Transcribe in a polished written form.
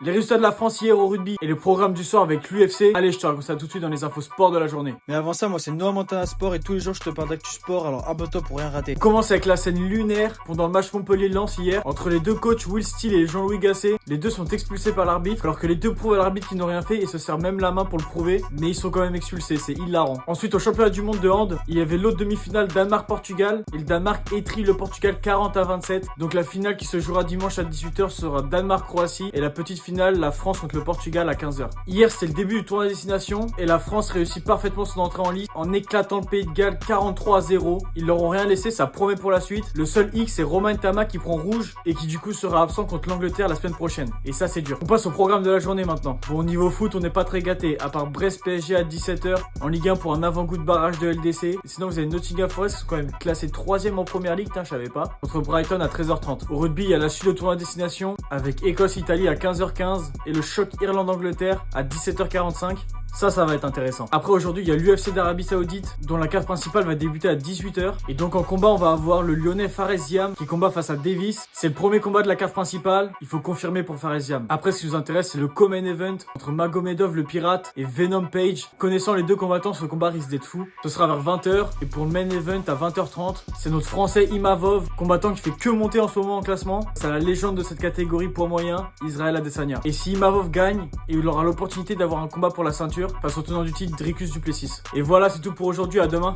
Les résultats de la France hier au rugby et le programme du soir avec l'UFC. Allez, je te raconte ça tout de suite dans les infos sport de la journée. Mais avant ça, moi c'est Noah Montana Sport et tous les jours je te parle d'actu sport, alors abonne-toi pour rien rater. On commence avec la scène lunaire pendant le match Montpellier-Lens hier. Entre les deux coachs Will Steele et Jean-Louis Gasset, les deux sont expulsés par l'arbitre alors que les deux prouvent à l'arbitre qu'ils n'ont rien fait et se serrent même la main pour le prouver, mais ils sont quand même expulsés, c'est hilarant. Ensuite au championnat du monde de hand, il y avait l'autre demi-finale Danemark-Portugal et le Danemark étrit le Portugal 40-27. Donc la finale qui se jouera dimanche à 18h sera Danemark-Croatie et la petite finale la France contre le Portugal à 15h. Hier c'était le début du tournoi destination et la France réussit parfaitement son entrée en lice en éclatant le Pays de Galles 43-0. Ils leur ont rien laissé, ça promet pour la suite. Le seul X c'est Romain Tama qui prend rouge et qui du coup sera absent contre l'Angleterre la semaine prochaine. Et ça c'est dur. On passe au programme de la journée maintenant. Bon, au niveau foot on n'est pas très gâté à part Brest PSG à 17h en Ligue 1 pour un avant-goût de barrage de LDC. Et sinon vous avez Nottingham Forest qui sont quand même classés 3ème en première ligue, je savais pas. Contre Brighton à 13h30. Au rugby il y a la suite au tournoi destination avec Écosse-Italie à 15h15 et le choc Irlande-Angleterre à 17h45. Ça va être intéressant. Après aujourd'hui, il y a l'UFC d'Arabie Saoudite dont la carte principale va débuter à 18h. Et donc en combat, on va avoir le Lyonnais Fares Ziam qui combat face à Davis. C'est le premier combat de la carte principale. Il faut confirmer pour Fares Ziam. Après, ce qui vous intéresse, c'est le co-main event entre Magomedov le pirate et Venom Page. Connaissant les deux combattants, ce combat risque d'être fou. Ce sera vers 20h. Et pour le main event à 20h30, c'est notre français Imavov, combattant qui fait que monter en ce moment en classement. C'est la légende de cette catégorie poids moyen, Israël Adesanya. Et si Imavov gagne, il aura l'opportunité d'avoir un combat pour la ceinture face au tenant du titre Dricus du Plessis. Et voilà, c'est tout pour aujourd'hui, à demain.